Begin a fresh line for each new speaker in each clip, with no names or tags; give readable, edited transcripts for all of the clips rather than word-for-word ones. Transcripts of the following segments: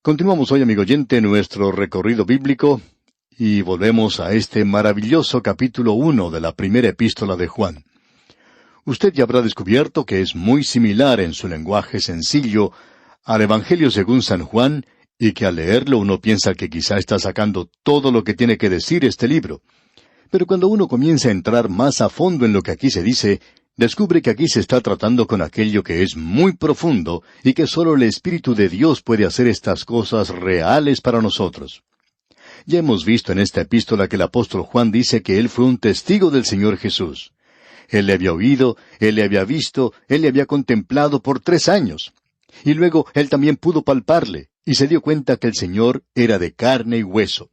Continuamos hoy, amigo oyente, nuestro recorrido bíblico y volvemos a este maravilloso capítulo 1 de la primera epístola de Juan. Usted ya habrá descubierto que es muy similar en su lenguaje sencillo al Evangelio según San Juan, y que al leerlo uno piensa que quizá está sacando todo lo que tiene que decir este libro. Pero cuando uno comienza a entrar más a fondo en lo que aquí se dice, descubre que aquí se está tratando con aquello que es muy profundo y que solo el Espíritu de Dios puede hacer estas cosas reales para nosotros. Ya hemos visto en esta epístola que el apóstol Juan dice que él fue un testigo del Señor Jesús. Él le había oído, él le había visto, él le había contemplado por 3 años. Y luego él también pudo palparle, y se dio cuenta que el Señor era de carne y hueso.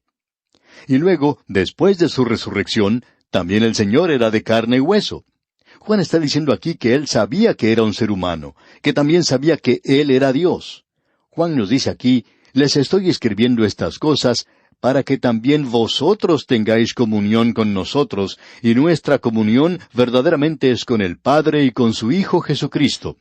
Y luego, después de su resurrección, también el Señor era de carne y hueso. Juan está diciendo aquí que él sabía que era un ser humano, que también sabía que él era Dios. Juan nos dice aquí, les estoy escribiendo estas cosas para que también vosotros tengáis comunión con nosotros, y nuestra comunión verdaderamente es con el Padre y con su Hijo Jesucristo.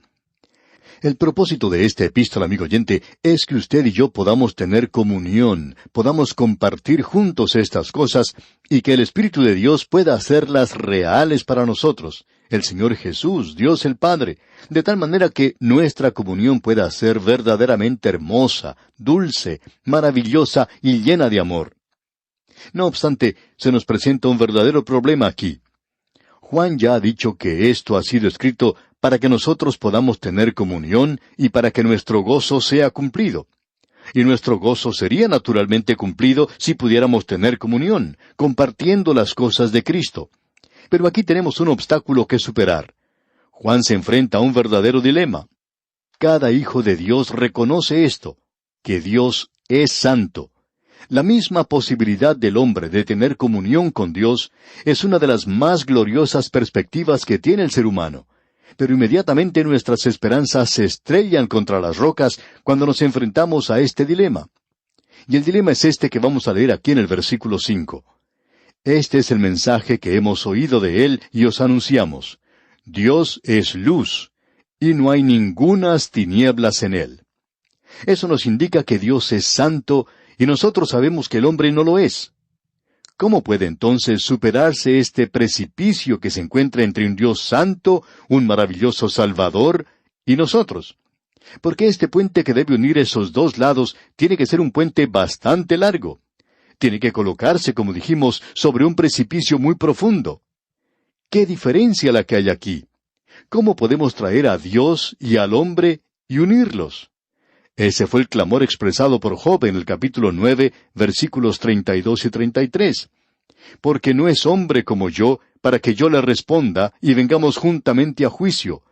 El propósito de esta epístola, amigo oyente, es que usted y yo podamos tener comunión, podamos compartir juntos estas cosas, y que el Espíritu de Dios pueda hacerlas reales para nosotros, el Señor Jesús, Dios el Padre, de tal manera que nuestra comunión pueda ser verdaderamente hermosa, dulce, maravillosa y llena de amor. No obstante, se nos presenta un verdadero problema aquí. Juan ya ha dicho que esto ha sido escrito para que nosotros podamos tener comunión y para que nuestro gozo sea cumplido. Y nuestro gozo sería naturalmente cumplido si pudiéramos tener comunión, compartiendo las cosas de Cristo. Pero aquí tenemos un obstáculo que superar. Juan se enfrenta a un verdadero dilema. Cada hijo de Dios reconoce esto, que Dios es santo. La misma posibilidad del hombre de tener comunión con Dios es una de las más gloriosas perspectivas que tiene el ser humano. Pero inmediatamente nuestras esperanzas se estrellan contra las rocas cuando nos enfrentamos a este dilema. Y el dilema es este que vamos a leer aquí en el versículo 5. Este es el mensaje que hemos oído de Él y os anunciamos. Dios es luz, y no hay ningunas tinieblas en Él. Eso nos indica que Dios es santo, y nosotros sabemos que el hombre no lo es. ¿Cómo puede entonces superarse este precipicio que se encuentra entre un Dios santo, un maravilloso Salvador, y nosotros? Porque este puente que debe unir esos dos lados tiene que ser un puente bastante largo. Tiene que colocarse, como dijimos, sobre un precipicio muy profundo. ¿Qué diferencia la que hay aquí? ¿Cómo podemos traer a Dios y al hombre y unirlos? Ese fue el clamor expresado por Job en el capítulo 9, versículos 32 y 33. Porque no es hombre como yo, para que yo le responda, y vengamos juntamente a juicio.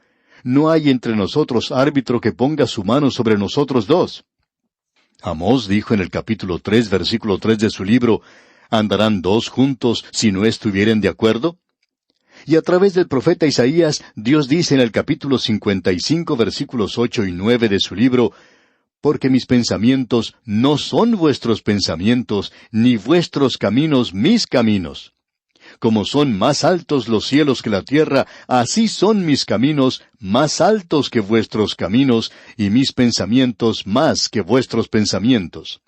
No hay entre nosotros árbitro que ponga su mano sobre nosotros dos. Amós dijo en el capítulo 3, versículo 3 de su libro, ¿andarán dos juntos si no estuvieren de acuerdo? Y a través del profeta Isaías, Dios dice en el capítulo 55, versículos 8 y 9 de su libro, porque mis pensamientos no son vuestros pensamientos, ni vuestros caminos mis caminos. Como son más altos los cielos que la tierra, así son mis caminos más altos que vuestros caminos, y mis pensamientos más que vuestros pensamientos.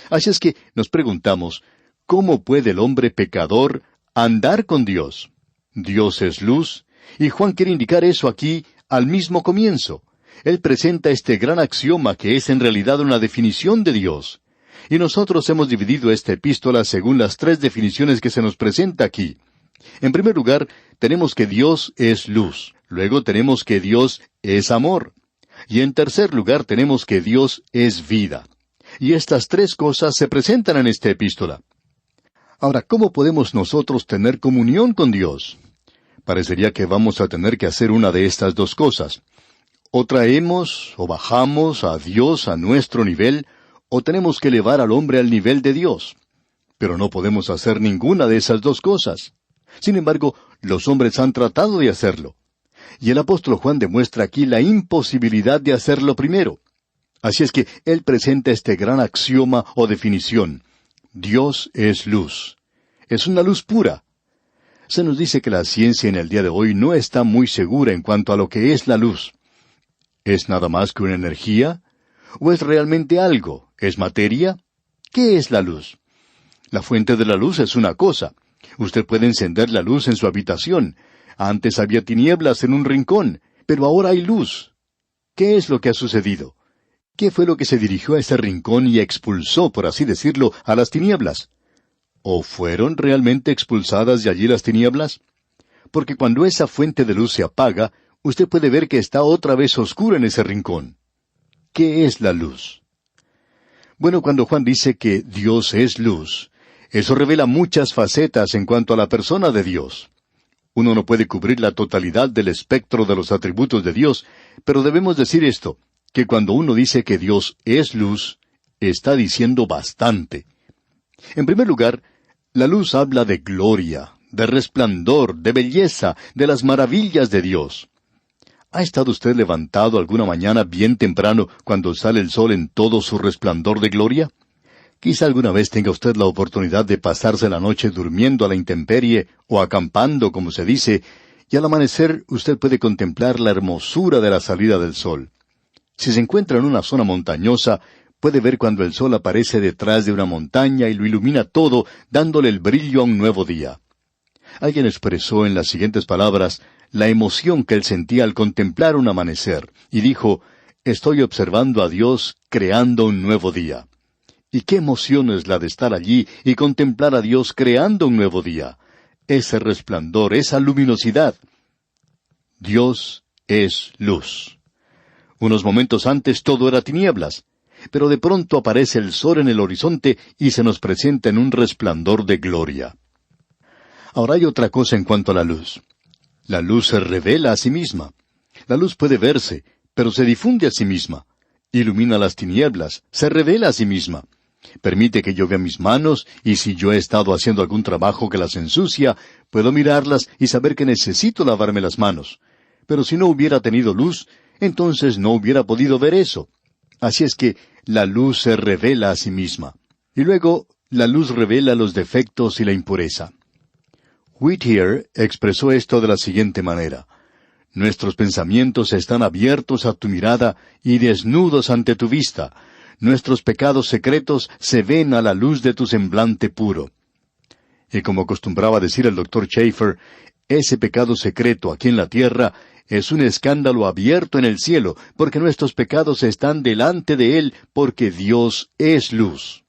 Así es que nos preguntamos, ¿cómo puede el hombre pecador andar con Dios? Dios es luz, y Juan quiere indicar eso aquí al mismo comienzo. Él presenta este gran axioma que es en realidad una definición de Dios. Y nosotros hemos dividido esta epístola según las 3 definiciones que se nos presenta aquí. En primer lugar, tenemos que Dios es luz. Luego tenemos que Dios es amor. Y en tercer lugar tenemos que Dios es vida. Y estas 3 cosas se presentan en esta epístola. Ahora, ¿cómo podemos nosotros tener comunión con Dios? Parecería que vamos a tener que hacer una de estas 2 cosas. O traemos o bajamos a Dios a nuestro nivel, o tenemos que elevar al hombre al nivel de Dios. Pero no podemos hacer ninguna de esas 2 cosas. Sin embargo, los hombres han tratado de hacerlo. Y el apóstol Juan demuestra aquí la imposibilidad de hacerlo primero. Así es que él presenta este gran axioma o definición. Dios es luz. Es una luz pura. Se nos dice que la ciencia en el día de hoy no está muy segura en cuanto a lo que es la luz. ¿Es nada más que una energía? ¿O es realmente algo? ¿Es materia? ¿Qué es la luz? La fuente de la luz es una cosa. Usted puede encender la luz en su habitación. Antes había tinieblas en un rincón, pero ahora hay luz. ¿Qué es lo que ha sucedido? ¿Qué fue lo que se dirigió a ese rincón y expulsó, por así decirlo, a las tinieblas? ¿O fueron realmente expulsadas de allí las tinieblas? Porque cuando esa fuente de luz se apaga, usted puede ver que está otra vez oscuro en ese rincón. ¿Qué es la luz? Bueno, cuando Juan dice que Dios es luz, eso revela muchas facetas en cuanto a la persona de Dios. Uno no puede cubrir la totalidad del espectro de los atributos de Dios, pero debemos decir esto, que cuando uno dice que Dios es luz, está diciendo bastante. En primer lugar, la luz habla de gloria, de resplandor, de belleza, de las maravillas de Dios. ¿Ha estado usted levantado alguna mañana bien temprano cuando sale el sol en todo su resplandor de gloria? Quizá alguna vez tenga usted la oportunidad de pasarse la noche durmiendo a la intemperie o acampando, como se dice, y al amanecer usted puede contemplar la hermosura de la salida del sol. Si se encuentra en una zona montañosa, puede ver cuando el sol aparece detrás de una montaña y lo ilumina todo, dándole el brillo a un nuevo día. Alguien expresó en las siguientes palabras la emoción que él sentía al contemplar un amanecer, y dijo, «Estoy observando a Dios creando un nuevo día». ¿Y qué emoción es la de estar allí y contemplar a Dios creando un nuevo día? Ese resplandor, esa luminosidad. Dios es luz. Unos momentos antes todo era tinieblas, pero de pronto aparece el sol en el horizonte y se nos presenta en un resplandor de gloria. Ahora hay otra cosa en cuanto a la luz. La luz se revela a sí misma. La luz puede verse, pero se difunde a sí misma. Ilumina las tinieblas, se revela a sí misma. Permite que yo vea mis manos, y si yo he estado haciendo algún trabajo que las ensucia, puedo mirarlas y saber que necesito lavarme las manos. Pero si no hubiera tenido luz, entonces no hubiera podido ver eso. Así es que la luz se revela a sí misma. Y luego, la luz revela los defectos y la impureza. Whittier expresó esto de la siguiente manera. Nuestros pensamientos están abiertos a tu mirada y desnudos ante tu vista. Nuestros pecados secretos se ven a la luz de tu semblante puro. Y como acostumbraba decir el Dr. Schaeffer, ese pecado secreto aquí en la tierra es un escándalo abierto en el cielo, porque nuestros pecados están delante de Él, porque Dios es luz.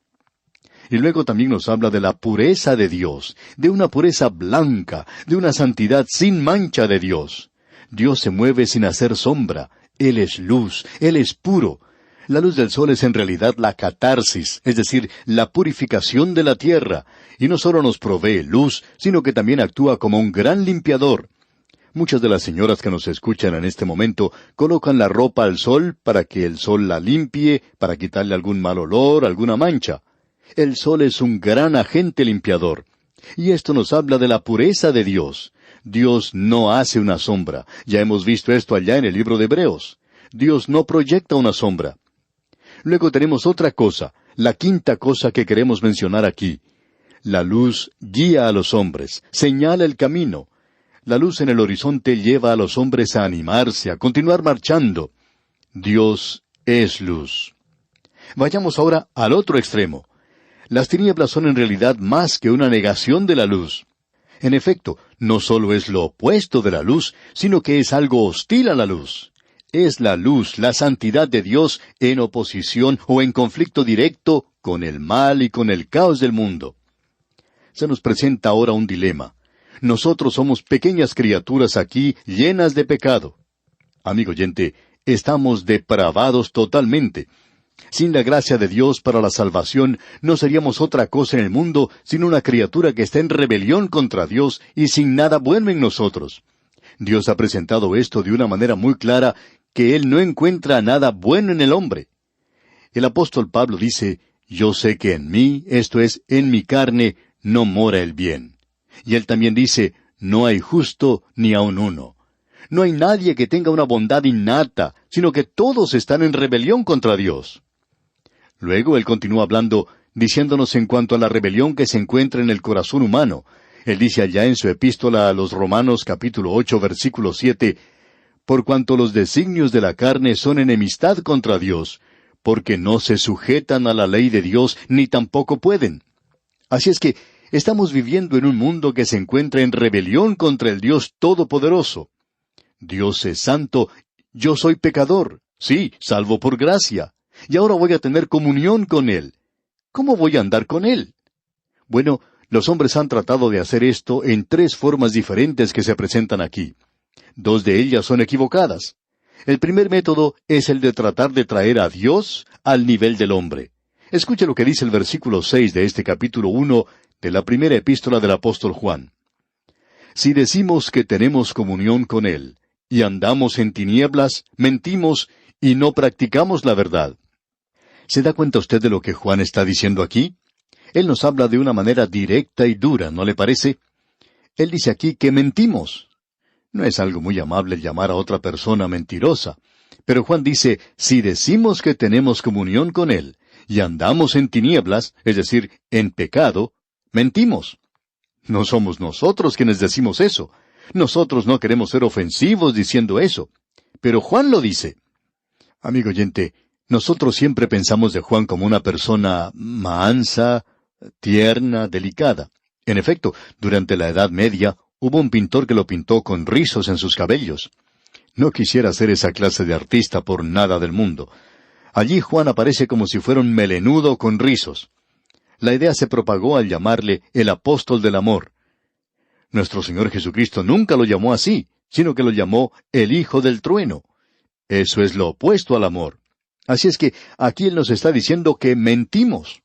Y luego también nos habla de la pureza de Dios, de una pureza blanca, de una santidad sin mancha de Dios. Dios se mueve sin hacer sombra. Él es luz, Él es puro. La luz del sol es en realidad la catarsis, es decir, la purificación de la tierra, y no solo nos provee luz, sino que también actúa como un gran limpiador. Muchas de las señoras que nos escuchan en este momento colocan la ropa al sol para que el sol la limpie, para quitarle algún mal olor, alguna mancha. El sol es un gran agente limpiador. Y esto nos habla de la pureza de Dios. Dios no hace una sombra. Ya hemos visto esto allá en el libro de Hebreos. Dios no proyecta una sombra. Luego tenemos otra cosa, la quinta cosa que queremos mencionar aquí. La luz guía a los hombres, señala el camino. La luz en el horizonte lleva a los hombres a animarse, a continuar marchando. Dios es luz. Vayamos ahora al otro extremo. Las tinieblas son en realidad más que una negación de la luz. En efecto, no solo es lo opuesto de la luz, sino que es algo hostil a la luz. Es la luz, la santidad de Dios, en oposición o en conflicto directo con el mal y con el caos del mundo. Se nos presenta ahora un dilema. Nosotros somos pequeñas criaturas aquí llenas de pecado. Amigo oyente, estamos depravados totalmente. Sin la gracia de Dios para la salvación, no seríamos otra cosa en el mundo sino una criatura que está en rebelión contra Dios y sin nada bueno en nosotros. Dios ha presentado esto de una manera muy clara, que Él no encuentra nada bueno en el hombre. El apóstol Pablo dice, «Yo sé que en mí, esto es, en mi carne, no mora el bien». Y él también dice, «No hay justo ni aun uno». No hay nadie que tenga una bondad innata, sino que todos están en rebelión contra Dios. Luego él continúa hablando, diciéndonos en cuanto a la rebelión que se encuentra en el corazón humano. Él dice allá en su epístola a los Romanos capítulo 8, versículo 7, «Por cuanto los designios de la carne son enemistad contra Dios, porque no se sujetan a la ley de Dios ni tampoco pueden. Así es que estamos viviendo en un mundo que se encuentra en rebelión contra el Dios Todopoderoso. Dios es santo, yo soy pecador, sí, salvo por gracia, y ahora voy a tener comunión con Él. ¿Cómo voy a andar con Él? Bueno, los hombres han tratado de hacer esto en 3 formas diferentes que se presentan aquí. 2 de ellas son equivocadas. El primer método es el de tratar de traer a Dios al nivel del hombre. Escuche lo que dice el versículo 6 de este capítulo 1 de la primera epístola del apóstol Juan. Si decimos que tenemos comunión con Él, y andamos en tinieblas, mentimos y no practicamos la verdad. ¿Se da cuenta usted de lo que Juan está diciendo aquí? Él nos habla de una manera directa y dura, ¿no le parece? Él dice aquí que mentimos. No es algo muy amable llamar a otra persona mentirosa. Pero Juan dice, si decimos que tenemos comunión con Él, y andamos en tinieblas, es decir, en pecado, mentimos. No somos nosotros quienes decimos eso. Nosotros no queremos ser ofensivos diciendo eso. Pero Juan lo dice. Amigo oyente, nosotros siempre pensamos de Juan como una persona mansa, tierna, delicada. En efecto, durante la Edad Media, hubo un pintor que lo pintó con rizos en sus cabellos. No quisiera ser esa clase de artista por nada del mundo. Allí Juan aparece como si fuera un melenudo con rizos. La idea se propagó al llamarle el apóstol del amor. Nuestro Señor Jesucristo nunca lo llamó así, sino que lo llamó el Hijo del Trueno. Eso es lo opuesto al amor. Así es que aquí Él nos está diciendo que mentimos.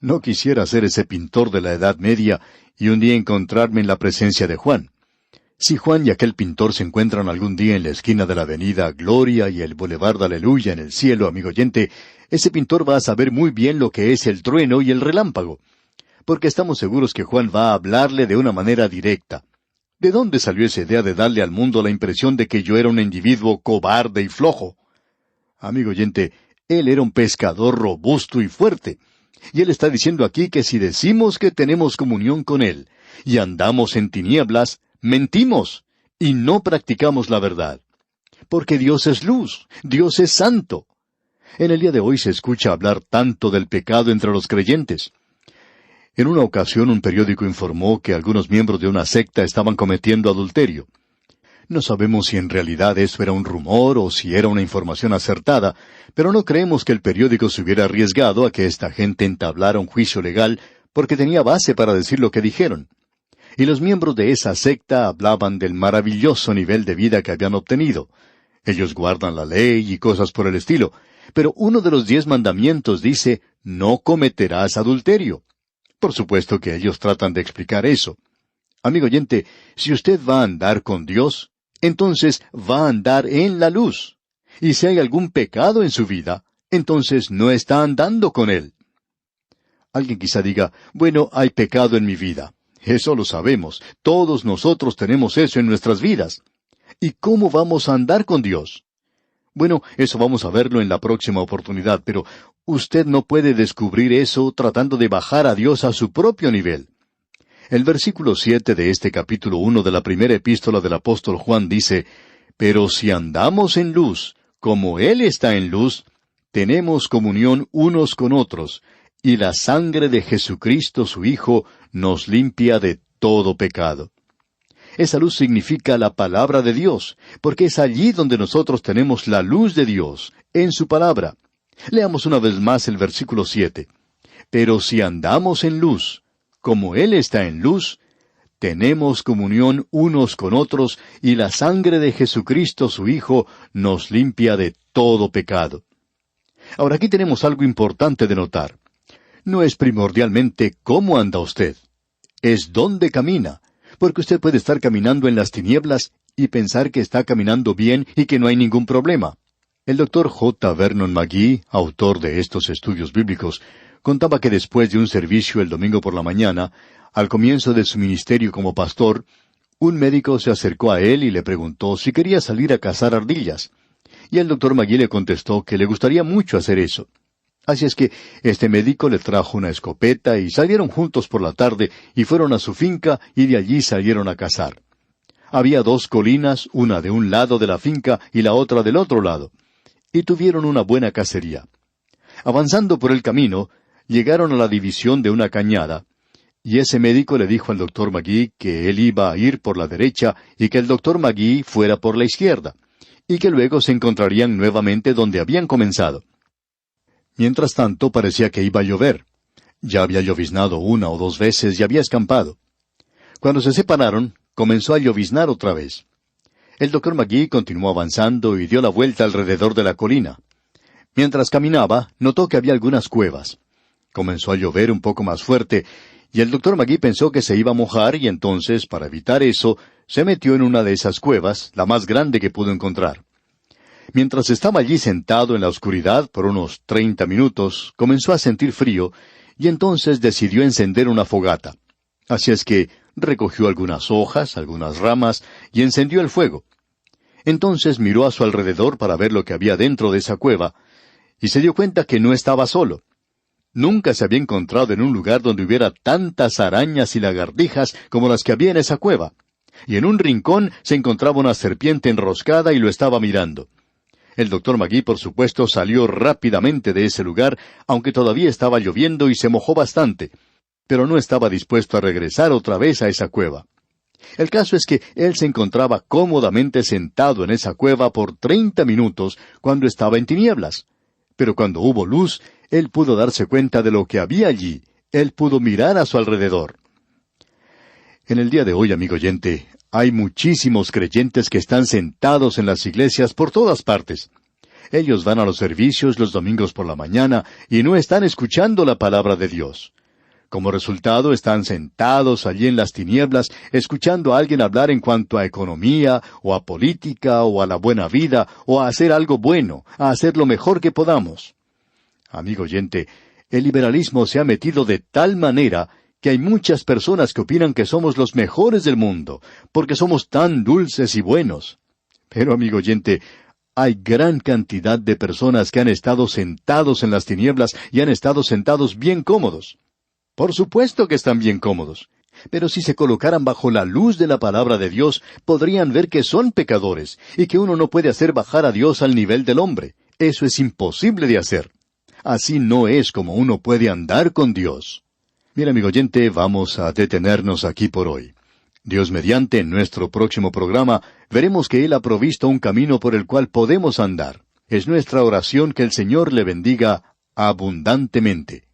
No quisiera ser ese pintor de la Edad Media y un día encontrarme en la presencia de Juan. Si Juan y aquel pintor se encuentran algún día en la esquina de la avenida Gloria y el Boulevard Aleluya en el cielo, amigo oyente, ese pintor va a saber muy bien lo que es el trueno y el relámpago, porque estamos seguros que Juan va a hablarle de una manera directa. ¿De dónde salió esa idea de darle al mundo la impresión de que yo era un individuo cobarde y flojo? Amigo oyente, él era un pescador robusto y fuerte. Y él está diciendo aquí que si decimos que tenemos comunión con Él y andamos en tinieblas, mentimos y no practicamos la verdad. Porque Dios es luz, Dios es santo. En el día de hoy se escucha hablar tanto del pecado entre los creyentes. En una ocasión un periódico informó que algunos miembros de una secta estaban cometiendo adulterio. No sabemos si en realidad eso era un rumor o si era una información acertada, pero no creemos que el periódico se hubiera arriesgado a que esta gente entablara un juicio legal porque tenía base para decir lo que dijeron. Y los miembros de esa secta hablaban del maravilloso nivel de vida que habían obtenido. Ellos guardan la ley y cosas por el estilo, pero uno de los 10 mandamientos dice, no cometerás adulterio. Por supuesto que ellos tratan de explicar eso. Amigo oyente, si usted va a andar con Dios, entonces va a andar en la luz. Y si hay algún pecado en su vida, entonces no está andando con Él. Alguien quizá diga, bueno, hay pecado en mi vida. Eso lo sabemos. Todos nosotros tenemos eso en nuestras vidas. ¿Y cómo vamos a andar con Dios? Bueno, eso vamos a verlo en la próxima oportunidad, pero usted no puede descubrir eso tratando de bajar a Dios a su propio nivel. El versículo 7 de este capítulo 1 de la primera epístola del apóstol Juan dice, pero si andamos en luz, como Él está en luz, tenemos comunión unos con otros, y la sangre de Jesucristo su Hijo nos limpia de todo pecado. Esa luz significa la palabra de Dios, porque es allí donde nosotros tenemos la luz de Dios, en su palabra. Leamos una vez más el versículo 7. Pero si andamos en luz, como Él está en luz, tenemos comunión unos con otros, y la sangre de Jesucristo su Hijo nos limpia de todo pecado. Ahora aquí tenemos algo importante de notar. No es primordialmente cómo anda usted, es dónde camina, porque usted puede estar caminando en las tinieblas y pensar que está caminando bien y que no hay ningún problema. El Dr. J. Vernon McGee, autor de estos estudios bíblicos, contaba que después de un servicio el domingo por la mañana, al comienzo de su ministerio como pastor, un médico se acercó a él y le preguntó si quería salir a cazar ardillas. Y el Dr. McGee le contestó que le gustaría mucho hacer eso. Así es que este médico le trajo una escopeta y salieron juntos por la tarde y fueron a su finca y de allí salieron a cazar. Había 2 colinas, una de un lado de la finca y la otra del otro lado. Y tuvieron una buena cacería. Avanzando por el camino, llegaron a la división de una cañada, y ese médico le dijo al doctor Magee que él iba a ir por la derecha y que el doctor Magee fuera por la izquierda, y que luego se encontrarían nuevamente donde habían comenzado. Mientras tanto, parecía que iba a llover. Ya había lloviznado 1 o 2 veces y había escampado. Cuando se separaron, comenzó a lloviznar otra vez. El doctor Magee continuó avanzando y dio la vuelta alrededor de la colina. Mientras caminaba, notó que había algunas cuevas. Comenzó a llover un poco más fuerte, y el doctor Magee pensó que se iba a mojar, y entonces, para evitar eso, se metió en una de esas cuevas, la más grande que pudo encontrar. Mientras estaba allí sentado en la oscuridad por unos 30 minutos, comenzó a sentir frío, y entonces decidió encender una fogata. Así es que recogió algunas hojas, algunas ramas, y encendió el fuego. Entonces miró a su alrededor para ver lo que había dentro de esa cueva, y se dio cuenta que no estaba solo. Nunca se había encontrado en un lugar donde hubiera tantas arañas y lagartijas como las que había en esa cueva. Y en un rincón se encontraba una serpiente enroscada y lo estaba mirando. El doctor Magee, por supuesto, salió rápidamente de ese lugar, aunque todavía estaba lloviendo y se mojó bastante, pero no estaba dispuesto a regresar otra vez a esa cueva. El caso es que él se encontraba cómodamente sentado en esa cueva por 30 minutos cuando estaba en tinieblas. Pero cuando hubo luz, él pudo darse cuenta de lo que había allí. Él pudo mirar a su alrededor. En el día de hoy, amigo oyente, hay muchísimos creyentes que están sentados en las iglesias por todas partes. Ellos van a los servicios los domingos por la mañana y no están escuchando la palabra de Dios. Como resultado, están sentados allí en las tinieblas, escuchando a alguien hablar en cuanto a economía, o a política, o a la buena vida, o a hacer algo bueno, a hacer lo mejor que podamos. Amigo oyente, el liberalismo se ha metido de tal manera que hay muchas personas que opinan que somos los mejores del mundo, porque somos tan dulces y buenos. Pero, amigo oyente, hay gran cantidad de personas que han estado sentados en las tinieblas y han estado sentados bien cómodos. Por supuesto que están bien cómodos. Pero si se colocaran bajo la luz de la palabra de Dios, podrían ver que son pecadores, y que uno no puede hacer bajar a Dios al nivel del hombre. Eso es imposible de hacer. Así no es como uno puede andar con Dios. Mira, amigo oyente, vamos a detenernos aquí por hoy. Dios mediante, en nuestro próximo programa, veremos que Él ha provisto un camino por el cual podemos andar. Es nuestra oración que el Señor le bendiga abundantemente.